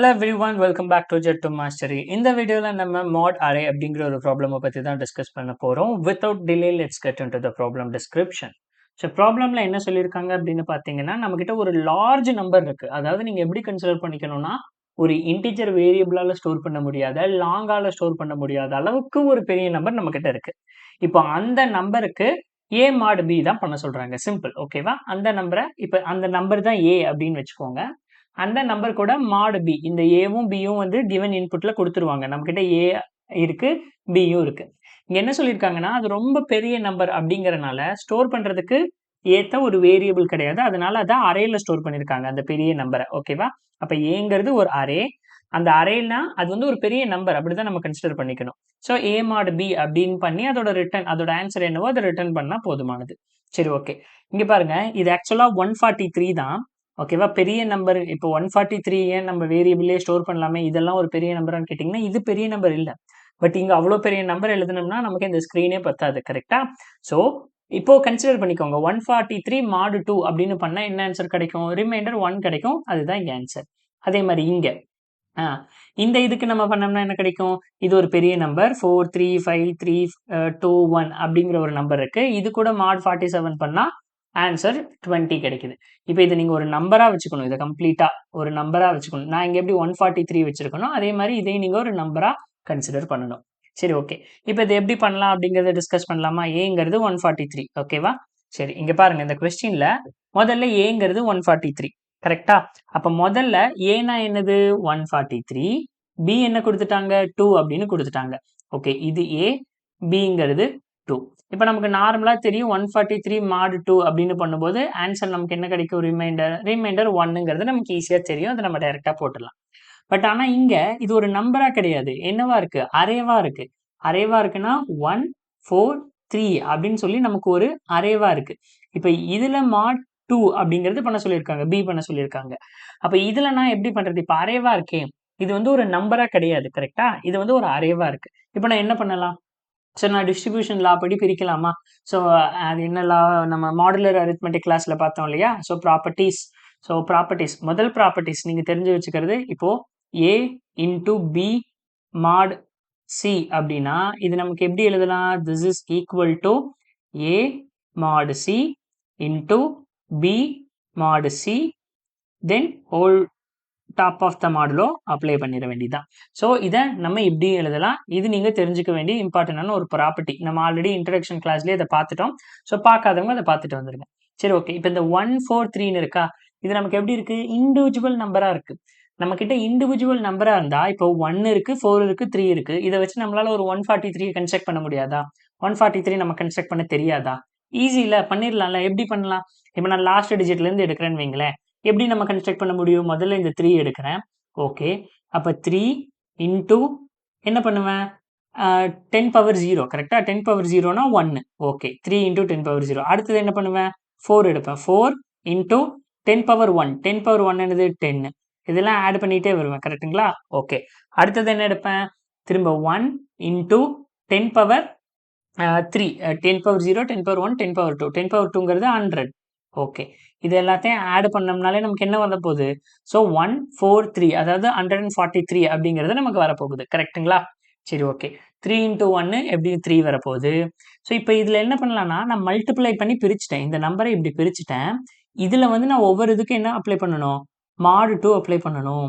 Hello everyone, welcome back to Jet to Mastery. இந்த வீடியோல நம்ம mod array அப்படிங்கிற ஒரு ப்ராப்ளமை பத்தி தான் டிஸ்கஸ் பண்ண போறோம். Without delay, let's get into the problem description. So ப்ராப்ளம்ல என்ன சொல்லியிருக்காங்க அப்படின்னு பார்த்தீங்கன்னா, நம்மகிட்ட ஒரு லார்ஜ் நம்பர் இருக்கு. அதாவது நீங்க எப்படி கன்சிடர் பண்ணிக்கணும்னா, ஒரு இன்டிஜர் வேரியபிளால ஸ்டோர் பண்ண முடியாத, லாங்கால ஸ்டோர் பண்ண முடியாத அளவுக்கு ஒரு பெரிய நம்பர் நம்ம கிட்ட இருக்கு. இப்போ அந்த நம்பருக்கு a mod b தான் பண்ண சொல்றாங்க. சிம்பிள், ஓகேவா? அந்த நம்பரை இப்போ அந்த நம்பர் தான் a அப்படின்னு வச்சுக்கோங்க. அந்த நம்பர் கூட mod b, இந்த ஏவும் பியும் வந்து given inputல கொடுத்துருவாங்க. நம்ம கிட்ட a இருக்கு, bயும் இருக்கு. இங்க என்ன சொல்லியிருக்காங்கன்னா, அது ரொம்ப பெரிய நம்பர் அப்படிங்கறனால ஸ்டோர் பண்றதுக்கு ஏத்த ஒரு வேரியபிள் கிடையாது. அதனால அதை அரேல ஸ்டோர் பண்ணிருக்காங்க அந்த பெரிய நம்பரை. ஓகேவா? அப்ப ஏங்கிறது ஒரு அரே. அந்த அரேனா அது வந்து ஒரு பெரிய நம்பர் அப்படிதான் நம்ம கன்சிடர் பண்ணிக்கணும். ஸோ a mod b அப்படின்னு பண்ணி அதோட ரிட்டர்ன், அதோட ஆன்சர் என்னவோ அதை ரிட்டர்ன் பண்ணா போதுமானது. சரி, ஓகே. இங்க பாருங்க, இது ஆக்சுவலா 143 தான். ஓகேவா? பெரிய நம்பர். இப்போ 143 ஏன் நம்ம வேரியபிளே ஸ்டோர் பண்ணலாமே, இதெல்லாம் ஒரு பெரிய நம்பரான்னு கேட்டிங்கன்னா, இது பெரிய நம்பர் இல்ல. பட் இங்க அவ்வளோ பெரிய நம்பர் எழுதணும்னா நமக்கு இந்த ஸ்க்ரீனே பத்தாது. கரெக்டா? ஸோ இப்போ கன்சிடர் பண்ணிக்கோங்க, 143 mod 2 அப்படின்னு பண்ணா என்ன ஆன்சர் கிடைக்கும்? ரிமைண்டர் 1 கிடைக்கும். அதுதான் இங்க ஆன்சர். அதே மாதிரி இங்க இந்த இதுக்கு நம்ம பண்ணோம்னா என்ன கிடைக்கும்? இது ஒரு பெரிய நம்பர் 435321 அப்படிங்கிற ஒரு நம்பர் இருக்கு. இது கூட mod 47 பண்ணா ஆன்சர் 20 கிடைக்குது. இப்போ இதை நீங்க ஒரு நம்பரா வச்சுக்கணும். இதை கம்ப்ளீட்டா ஒரு நம்பரா வச்சுக்கணும். நான் இங்க எப்படி 143 வச்சிருக்கணும், அதே மாதிரி இதை நீங்க ஒரு நம்பரா கன்சிடர் பண்ணணும். சரி, ஓகே. இப்போ இதை எப்படி பண்ணலாம் அப்படிங்கறத டிஸ்கஸ் பண்ணலாமா? ஏங்கிறது 143. ஓகேவா? சரி, இங்க பாருங்க, இந்த கொஸ்டின்ல முதல்ல ஏங்கிறது 143. கரெக்டா? அப்ப முதல்ல ஏனா என்னது? 143. பி என்ன கொடுத்துட்டாங்க? 2 அப்படின்னு கொடுத்துட்டாங்க. ஓகே, இது ஏ, பிங்கிறது 2. இப்ப நமக்கு நார்மலா தெரியும் 143 mod 2 அப்படின்னு பண்ணும்போது ஆன்சர் நமக்கு என்ன கிடைக்கும்? ரிமைண்டர் 1ங்கிறது நமக்கு ஈஸியா தெரியும். அதை நம்ம டைரக்டா போட்டுடலாம். பட் ஆனா இங்க இது ஒரு நம்பரா கிடையாது. என்னவா இருக்கு? அரேவா இருக்கு. அரேவா இருக்குன்னா 1 4 3 அப்படின்னு சொல்லி நமக்கு ஒரு அரேவா இருக்கு. இப்ப இதுல mod 2 அப்படிங்கிறது பண்ண சொல்லியிருக்காங்க, பி பண்ண சொல்லியிருக்காங்க. அப்ப இதுல நான் எப்படி பண்றது? இப்ப அரேவா இருக்கே, இது வந்து ஒரு நம்பரா கிடையாது. கரெக்டா? இது வந்து ஒரு அரேவா இருக்கு. இப்ப நான் என்ன பண்ணலாம்? ஸோ நான் டிஸ்ட்ரிபியூஷன் லா படி பிரிக்கலாமா? ஸோ அது என்ன லா? நம்ம மாடுலர் அரித்மெட்டிக் கிளாஸ்ல பார்த்தோம் இல்லையா? ஸோ ப்ராப்பர்ட்டிஸ், முதல் ப்ராப்பர்ட்டிஸ் நீங்க தெரிஞ்சு வச்சுக்கிறது. இப்போ a into b mod c அப்படின்னா இது நமக்கு எப்படி எழுதலாம்? This is equal to a mod c into b mod c then whole top of the modulo apply பண்ணிட வேண்டியதான். ஸோ இதை நம்ம இப்படி எழுதலாம். இது நீங்க தெரிஞ்சுக்க வேண்டிய இம்பார்ட்டன்டான ஒரு ப்ராப்பர்ட்டி. நம்ம ஆல்ரெடி இன்ட்ரடக்ஷன் கிளாஸ்லேயே அதை பார்த்துட்டோம். ஸோ பார்க்காதவங்க அதை பார்த்துட்டு வந்துருங்க. சரி, ஓகே. இப்போ இந்த 143 இருக்கா, இது நமக்கு எப்படி இருக்கு? இண்டிவிஜுவல் நம்பரா இருக்கு. நம்ம கிட்ட இண்டிவிஜுவல் நம்பரா இருந்தா இப்போ 1 இருக்கு, 4 இருக்கு, 3 இருக்கு. இதை வச்சு நம்மளால ஒரு 143 கன்ஸ்ட்ரக்ட் பண்ண முடியாதா? 143 நம்ம கன்ஸ்ட்ரக்ட் பண்ண தெரியாதா? ஈஸி இல்ல, பண்ணிடலாம்ல. எப்படி பண்ணலாம்? இப்போ நான் லாஸ்ட் டிஜிட்ல இருந்து எடுக்கிறேன்னு வைங்களேன். எப்படி நம்ம கன்ஸ்ட்ரக்ட் பண்ண முடியும்? முதல்ல இந்த 3 எடுக்கிறேன். ஓகே, அப்ப 3 இன்டூ என்ன பண்ணுவேன்? 10 பவர் 0. கரெக்டா? 10 பவர் 0னா 1. Okay, 3 into 10 power 0. அடுத்தது என்ன பண்ணுவேன்? 4 எடுப்பேன். 4 இன்டூ 10 பவர் 1. 10 பவர் 1 என்னது? 10. இதெல்லாம் ஆட் பண்ணிட்டே வருவேன். கரெக்டுங்களா? ஓகே, அடுத்தது என்ன எடுப்பேன்? திரும்ப 1 into 10 power 3. 10 power 0, 10 power 1, 10 power 2. 10 power 2ங்கிறது 100. ஓகே, இது எல்லாத்தையும் ஆட் பண்ணோம்னாலே நமக்கு என்ன வர போகுது? ஸோ 143, அதாவது 143 அப்படிங்கிறது நமக்கு வரப்போகுது. கரெக்டுங்களா? சரி, ஓகே. 3 இன்டூ 1 எப்படி 3 வரப்போகுது. ஸோ இப்போ இதில் என்ன பண்ணலாம்னா, நான் மல்டிப்ளை பண்ணி பிரிச்சுட்டேன். இந்த நம்பரை இப்படி பிரிச்சுட்டேன். இதில் வந்து நான் ஒவ்வொரு இதுக்கும் என்ன அப்ளை பண்ணணும்? mod 2 அப்ளை பண்ணணும்.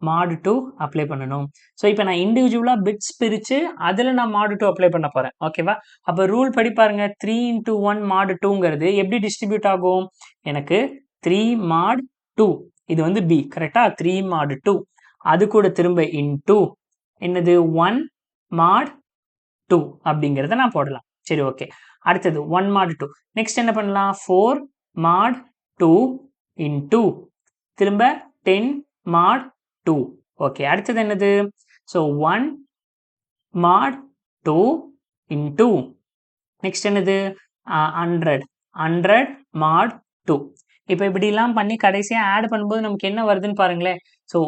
mod 2 அப்ளை பண்ணணும். ஸோ இப்போ நான் இண்டிவிஜுவலா பிட்ஸ் பிரிச்சு அதில் நான் mod 2 அப்ளை பண்ண போறேன். ஓகேவா? அப்போ ரூல் படி பாருங்க, 3 இன்டூ 1 mod 2ங்கிறது எப்படி டிஸ்ட்ரிபியூட் ஆகும்? எனக்கு 3 mod 2, இது வந்து b. கரெக்டா? 3 mod 2, அது கூட திரும்ப இன்டூ என்னது? 1 mod 2 அப்படிங்கிறத நான் போடலாம். சரி, ஓகே. அடுத்தது 1 mod 2. நெக்ஸ்ட் என்ன பண்ணலாம்? 4 mod 2 இன்டூ திரும்ப 10 mod 2. ஓகே, அடுத்தது என்னது? ஸோ 1 mod 2 இன்டூ நெக்ஸ்ட் என்னது? 100 mod 2. இப்போ இப்படிலாம் பண்ணி கடைசியாக ஆட் பண்ணும்போது நமக்கு என்ன வருதுன்னு பாருங்களேன். ஸோ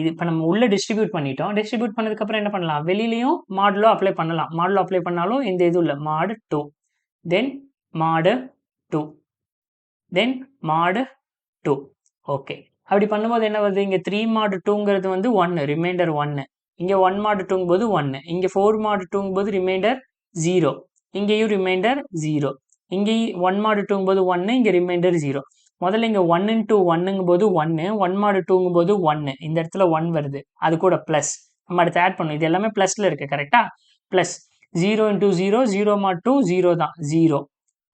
இது இப்போ நம்ம உள்ள டிஸ்ட்ரிபியூட் பண்ணிட்டோம். டிஸ்ட்ரிபியூட் பண்ணதுக்கப்புறம் என்ன பண்ணலாம்? வெளியிலையும் மாடுலோ அப்ளை பண்ணலாம். மாடுலோ அப்ளை பண்ணாலும் இந்த இது இல்லை. mod 2, தென் mod 2, தென் mod 2. ஓகே, அப்படி பண்ணும்போது என்ன வருது, இங்க 3 mod 2ங்கிறது வந்து 1 ரிமைண்டர் 1, இங்க 1 mod 2ங்கும் போது 1, இங்க 4 mod 2ங்கும் போது ரிமைண்டர் 0, இங்கேயும் ரிமைண்டர் 0, இங்கேயும் 1 mod 2ங்கும் போது 1, இங்க ரிமைண்டர் 0. முதல்ல இங்க 1 into 1ங்கும் போது 1, 1 mod 2ங்கும் போது 1, இந்த இடத்துல 1 வருது, அது கூட பிளஸ் நம்ம அடுத்து ஆட் பண்ணும். இது எல்லாமே பிளஸ்ல இருக்கு கரெக்டா, பிளஸ் 0 into 0, 0 mod 2 0 தான் 0,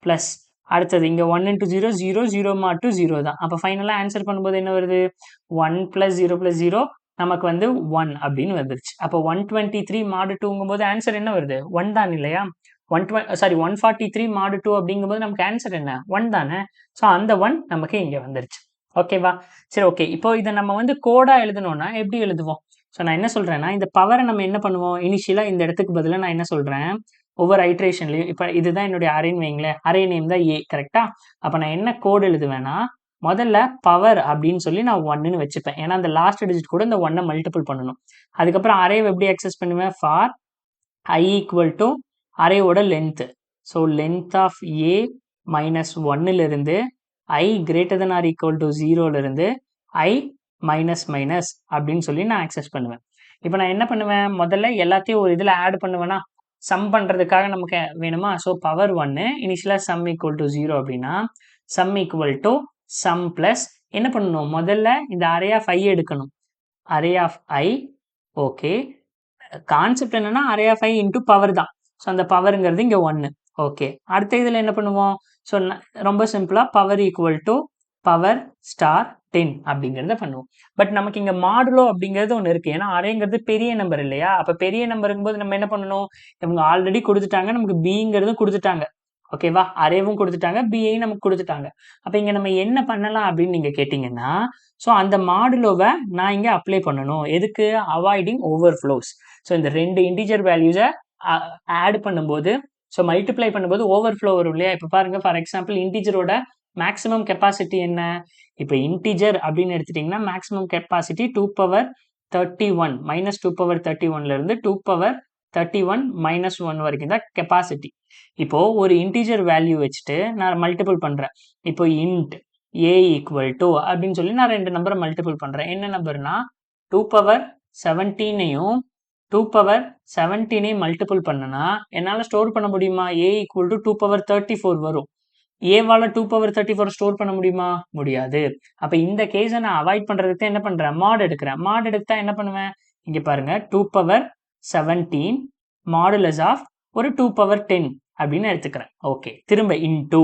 பிளஸ் அடுத்தது இங்க 1 into 0 0, 0 mod 2 0 தான். அப்ப ஃபைனலா ஆன்சர் பண்ணும்போது என்ன வருது, 1 plus 0 plus 0 நமக்கு வந்து 1 அப்படின்னு வந்துருச்சு. அப்போ 123 mod 2ங்கும் போது ஆன்சர் என்ன வருது, 1 தான் இல்லையா, 143 mod 2 அப்படிங்கும்போது நமக்கு ஆன்சர் என்ன, 1 தானே. ஸோ அந்த 1 நமக்கு இங்க வந்துருச்சு. ஓகேவா, சரி ஓகே. இப்போ இதை நம்ம வந்து கோடா எழுதணும்னா எப்படி எழுதுவோம். ஸோ நான் என்ன சொல்றேன்னா, இந்த பவரை நம்ம என்ன பண்ணுவோம், இனிஷியலா இந்த இடத்துக்கு பதிலாக நான் என்ன சொல்றேன், ஒவ்வொரு ஐட்ரேஷன்லையும் இப்போ இதுதான் என்னுடைய அரேன்னு வைங்களேன், அரே நேம் தான் ஏ கரெக்டா. அப்போ நான் என்ன கோடு எழுதுவேன்னா, முதல்ல பவர் அப்படின்னு சொல்லி நான் 1ன்னு வச்சுப்பேன், ஏன்னா அந்த லாஸ்ட் டிஜிட் கூட இந்த 1 மல்டிபிள் பண்ணணும். அதுக்கப்புறம் அரேவை எப்படி அக்சஸ் பண்ணுவேன், ஃபார் I ஈக்குவல் டு அரேவோட length. So length of A minus 1லிருந்து I greater than or equal to 0லிருந்து I மைனஸ் மைனஸ் அப்படின்னு சொல்லி நான் அக்சஸ் பண்ணுவேன். இப்போ நான் என்ன பண்ணுவேன், முதல்ல எல்லாத்தையும் ஒரு இதில் ஆட் பண்ணுவேன்னா, சம் பண்ணுறதுக்காக நமக்கு வேணுமா. ஸோ பவர் 1 இனிஷியலாக சம் ஈக்குவல் டு 0 அப்படின்னா sum equal to sum plus என்ன பண்ணணும், முதல்ல இந்த அரே ஆஃப் ஐ எடுக்கணும், array of I. Okay, concept என்னன்னா array of I into power தான். ஸோ அந்த பவருங்கிறது இங்கே 1. ஓகே, அடுத்த இதில் என்ன பண்ணுவோம், ஸோ ரொம்ப சிம்பிளாக power equal to power star 10 அப்படிங்கிறத பண்ணுவோம். பட் நமக்கு இங்கே மாடுலோ அப்படிங்கிறது ஒன்று இருக்குது, ஏன்னா அரேங்கிறது பெரிய நம்பர் இல்லையா. அப்போ பெரிய நம்பருங்கும் போது நம்ம என்ன பண்ணணும், இவங்க ஆல்ரெடி கொடுத்துட்டாங்க, நமக்கு பிங்கிறதும் கொடுத்துட்டாங்க. ஓகேவா, அரேவும் கொடுத்துட்டாங்க, பிஐயும் நமக்கு கொடுத்துட்டாங்க. அப்போ இங்கே நம்ம என்ன பண்ணலாம் அப்படின்னு நீங்கள் கேட்டிங்கன்னா, ஸோ அந்த மாடுலோவை நான் இங்கே அப்ளை பண்ணணும். எதுக்கு, அவாய்டிங் ஓவர்ஃப்ளோஸ். ஸோ இந்த ரெண்டு இன்டிஜர் வேல்யூஸை ஆட் பண்ணும்போது, ஸோ மல்டிப்ளை பண்ணும்போது ஓவர்ஃப்ளோ வரும் இல்லையா. இப்போ பாருங்க, ஃபார் எக்ஸாம்பிள் இன்டிஜரோட மேக்ஸிமம் கெப்பாசிட்டி என்ன, இப்போ இன்டிஜர் அப்படின்னு எடுத்துட்டிங்கன்னா மேக்ஸிமம் கெப்பாசிட்டி 2^31 மைனஸ் 2^31லேருந்து 2^31 மைனஸ் 1 வரைக்கும் தான் கெப்பாசிட்டி. இப்போ ஒரு இன்டிஜர் வேல்யூ வச்சுட்டு நான் மல்டிபிள் பண்ணுறேன். இப்போ இன்ட் ஏ ஈக்குவல் டு அப்படின்னு சொல்லி நான் ரெண்டு நம்பரை மல்டிபிள் பண்ணுறேன். என்ன நம்பர்னா 2^17ஐயும் 2^17ஐயும் மல்டிபிள் பண்ணனா என்னால் ஸ்டோர் பண்ண முடியுமா, ஏ ஈக்குவல் டு 2^34 வரும். ஏவால 2^34 ஸ்டோர் பண்ண முடியுமா, முடியாது. அப்ப இந்த கேஸை நான் அவாய்ட் பண்றதுக்கு என்ன பண்றேன், மாட் எடுக்கிறேன். மாட் எடுத்தா என்ன பண்ணுவேன், இங்க பாருங்க 2^17 மாடுலஸ் ஆஃப் ஒரு 2^10 அப்படின்னு எடுத்துக்கிறேன். ஓகே, திரும்ப இன்டூ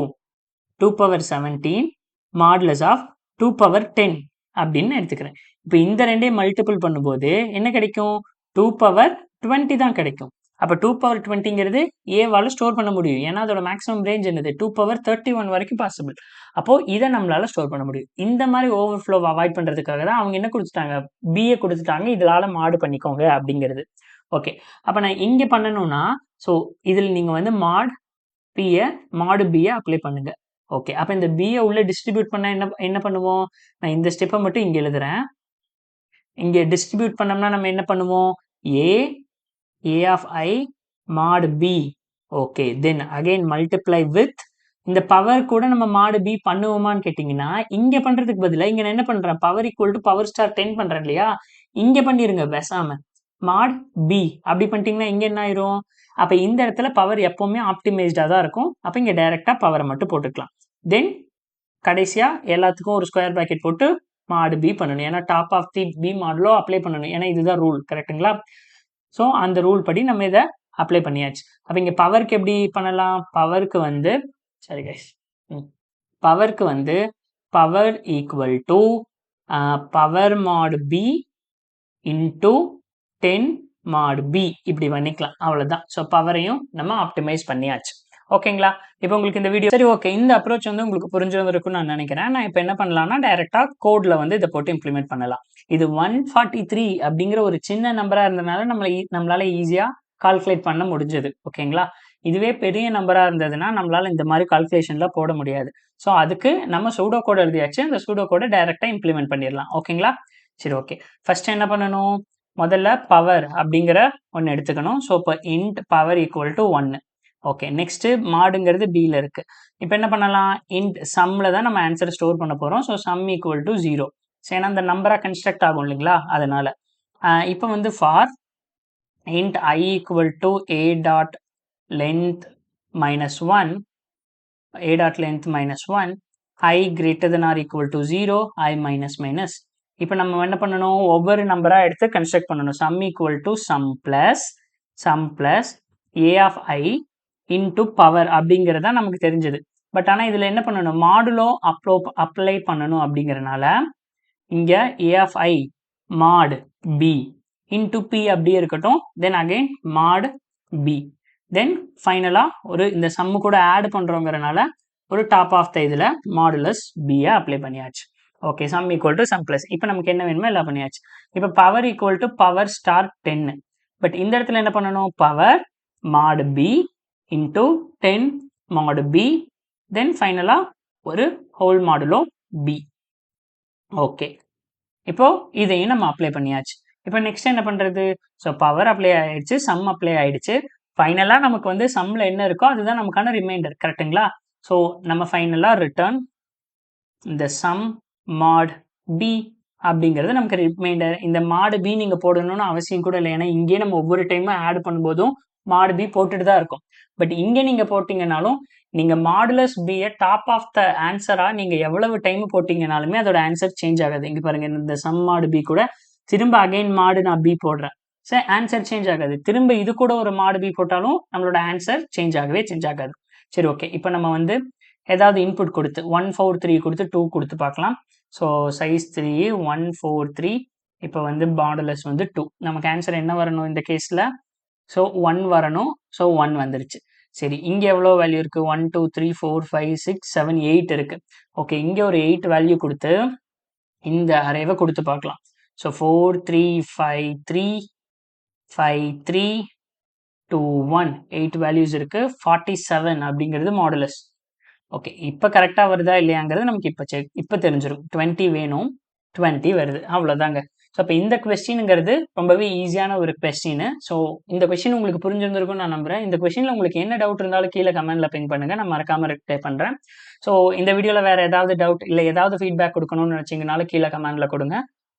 2^17 மாடுலஸ் ஆஃப் 2^10 அப்படின்னு எடுத்துக்கிறேன். இப்போ இந்த ரெண்டையும் மல்டிபிள் பண்ணும்போது என்ன கிடைக்கும், 2^20 தான் கிடைக்கும். அப்போ 2^20ங்கிறது ஏவால் ஸ்டோர் பண்ண முடியும், ஏன்னா அதோட மேக்ஸிமம் ரேஞ்ச் என்னது 2^31 வரைக்கும் பாசிபிள். அப்போ இதை நம்மளால ஸ்டோர் பண்ண முடியும். இந்த மாதிரி ஓவர்ஃப்ளோ அவாய்ட் பண்றதுக்காக தான் அவங்க என்ன கொடுத்துட்டாங்க, பிஏ கொடுத்துட்டாங்க, இதனால மாடு பண்ணிக்கோங்க அப்படிங்கிறது. ஓகே, அப்போ நான் இங்க பண்ணணும்னா, ஸோ இதில் நீங்க வந்து மாடு பிஏ அப்ளை பண்ணுங்க. ஓகே, அப்போ இந்த பிஏ உள்ள டிஸ்ட்ரிபியூட் பண்ண என்ன பண்ணுவோம், நான் இந்த ஸ்டெப்பை மட்டும் இங்க எழுதுறேன். இங்க டிஸ்ட்ரிபியூட் பண்ணோம்னா நம்ம என்ன பண்ணுவோம், a of I mod b. okay, then again multiply with இந்த பவர் கூட நம்ம mod b பண்ணுவோமான்னு கேட்டிங்கன்னா, இங்க பண்றதுக்கு பதிலாக இங்க நான் என்ன பண்றேன், power equal to power star 10 பண்றேன் இல்லையா, இங்க பண்ணிருங்க பேசாம mod b. அப்படி பண்ணிட்டீங்கன்னா இங்க என்ன ஆயிரும், அப்ப இந்த இடத்துல பவர் எப்பவுமே ஆப்டிமைஸ்டா தான் இருக்கும். அப்ப இங்க டைரக்டா பவரை மட்டும் போட்டுக்கலாம். தென் கடைசியா எல்லாத்துக்கும் ஒரு ஸ்கொயர் பிராக்கெட் போட்டு mod b பண்ணணும், ஏன்னா top of the b modulo apply பண்ணணும், ஏன்னா இதுதான் ரூல் கரெக்டுங்களா. ஸோ அந்த ரூல் படி நம்ம இதை அப்ளை பண்ணியாச்சு. அப்போ இங்கே பவருக்கு எப்படி பண்ணலாம், பவருக்கு வந்து சரி கைஸ், பவருக்கு வந்து power equal to power mod b into 10 mod b இப்படி பண்ணிக்கலாம், அவ்வளோதான். ஸோ பவரையும் நம்ம ஆப்டிமைஸ் பண்ணியாச்சு. ஓகேங்களா, இப்போ உங்களுக்கு இந்த வீடியோ சரி ஓகே, இந்த அப்ரோச் வந்து உங்களுக்கு புரிஞ்சிருக்குன்னு நான் நினைக்கிறேன். நான் இப்போ என்ன பண்ணலாம்னா டைரக்டா கோட்ல வந்து இதை போட்டு இம்ப்ளிமெண்ட் பண்ணலாம். இது 143 அப்படிங்கிற ஒரு சின்ன நம்பரா இருந்ததுனால நம்மளால ஈஸியா கால்குலேட் பண்ண முடிஞ்சது. ஓகேங்களா, இதுவே பெரிய நம்பரா இருந்ததுன்னா நம்மளால இந்த மாதிரி கால்குலேஷன்ல போட முடியாது. ஸோ அதுக்கு நம்ம சூடோ கோட் எழுதியாச்சு, அந்த சூடோ கோடை டைரக்டா இம்ப்ளிமெண்ட் பண்ணிடலாம். ஓகேங்களா, சரி ஓகே. ஃபர்ஸ்ட் என்ன பண்ணணும், முதல்ல பவர் அப்படிங்கிற ஒன்று எடுத்துக்கணும். ஸோ இப்போ int power equal to 1. Okay, next மாடுங்கிறது பியில் இருக்கு. இப்போ என்ன பண்ணலாம், இன்ட் சம்ல தான் நம்ம ஆன்சர் ஸ்டோர் பண்ண போறோம். So some equal to 0. ஏன்னா அந்த நம்பராக கன்ஸ்ட்ரக்ட் ஆகும் இல்லைங்களா, அதனால. இப்போ வந்து for int I equal to a dot length minus 1, a dot length minus 1, I greater than or equal to 0, I minus minus. இப்போ நம்ம என்ன பண்ணணும், ஒவ்வொரு நம்பராக எடுத்து கன்ஸ்ட்ரக்ட் பண்ணணும். sum equal to sum plus a of I into power அப்படிங்கிறதா நமக்கு தெரிஞ்சது. பட் ஆனால் இதில் என்ன பண்ணணும், மாடுலோ அப்ளை பண்ணணும் அப்படிங்கிறனால இங்கே a of I mod b into p அப்படியே இருக்கட்டும், தென் அகைன் mod b, தென் ஃபைனலாக ஒரு இந்த சம்மு கூட ஆட் பண்ணுறோங்கிறனால ஒரு டாப் ஆஃப் த இதில் மாடுலஸ் பியை அப்ளை பண்ணியாச்சு. Okay, some equal to sum plus. இப்போ நமக்கு என்ன வேணுமோ எல்லாம் பண்ணியாச்சு. இப்போ power equal to power star 10. But இந்த இடத்துல என்ன பண்ணணும், power mod b into 10 mod b, தென் ஃபைனலாக ஒரு ஹோல் மாடுலோ b. ஓகே, இப்போ இதையும் நம்ம அப்ளை பண்ணியாச்சு. இப்போ நெக்ஸ்ட் என்ன பண்ணுறது, ஸோ பவர் அப்ளை ஆயிடுச்சு, சம் அப்ளை ஆயிடுச்சு. ஃபைனலாக நமக்கு வந்து சம்மில் என்ன இருக்கோ அதுதான் நமக்கான ரிமைண்டர், கரெக்டுங்களா? ஸோ நம்ம ஃபைனலாக ரிட்டர்ன் இந்த சம் மாட் பி அப்படிங்கிறது நமக்கு ரிமைண்டர். இந்த மாடு பி நீங்கள் போடணும்னு அவசியம் கூட இல்லை, ஏன்னா இங்கே நம்ம ஒவ்வொரு டைமும் ஆட் பண்ணும்போதும் மாடு பி போட்டுட்டு தான் இருக்கும். பட் இங்கே நீங்கள் போட்டிங்கனாலும் நீங்கள் மாடுலஸ் பியை டாப் ஆஃப் த ஆன்சராக நீங்கள் எவ்வளவு டைம் போட்டிங்கனாலுமே அதோட ஆன்சர் சேஞ்ச் ஆகாது. இங்கே பாருங்கள், இந்த சம் மாடு பி கூட திரும்ப அகைன் மாடு நான் பி போடுறேன், சரி ஆன்சர் சேஞ்ச் ஆகாது. திரும்ப இது கூட ஒரு மாடு பி போட்டாலும் நம்மளோட ஆன்சர் சேஞ்ச் ஆகாது. சரி, ஓகே. இப்போ நம்ம வந்து ஏதாவது இன்புட் கொடுத்து 1 4 3 கொடுத்து 2 கொடுத்து பார்க்கலாம். ஸோ சைஸ் 3 1 4 3, இப்போ வந்து மாடுலஸ் வந்து 2. நமக்கு ஆன்சர் என்ன வரணும் இந்த கேஸில், ஸோ 1 வரணும். ஸோ 1 வந்துருச்சு. சரி, இங்கே எவ்வளோ வேல்யூ இருக்குது, 1 2 3 4 5 6 7 8 இருக்குது. ஓகே, இங்கே ஒரு 8 வேல்யூ கொடுத்து இந்த அரேவை கொடுத்து பார்க்கலாம். ஸோ 4 3 5 3 5 3 2 1, 8 வேல்யூஸ் இருக்குது. 47 அப்படிங்கிறது மாடுலஸ். ஓகே, இப்போ கரெக்டாக வருதா இல்லையாங்கிறது நமக்கு இப்போ தெரிஞ்சிடும். 20 வேணும், 20 வருது, அவ்வளோதாங்க. ஸோ இப்போ இந்த கொஸ்டினுங்கிறது ரொம்பவே ஈஸியான ஒரு கொஸ்டின். ஸோ இந்த கொஸ்டின் உங்களுக்கு புரிஞ்சிருந்திருக்கும்னு நான் நம்புறேன். இந்த கொஸ்டினில் உங்களுக்கு என்ன டவுட் இருந்தாலும் கீழே கமெண்ட்டில் பின் பண்ணுங்கள், நான் மறக்காமல் ரிப்ளை பண்ணுறேன். ஸோ இந்த வீடியோவில் வேறு ஏதாவது டவுட் இல்லை ஏதாவது ஃபீட்பேக் கொடுக்கணும்னு நினச்சிங்கனாலும் கீழே கமெண்ட்டில் கொடுங்க.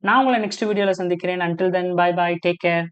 நான் உங்களை நெக்ஸ்ட் வீடியோவில் சந்திக்கிறேன். Until then, bye bye, take care.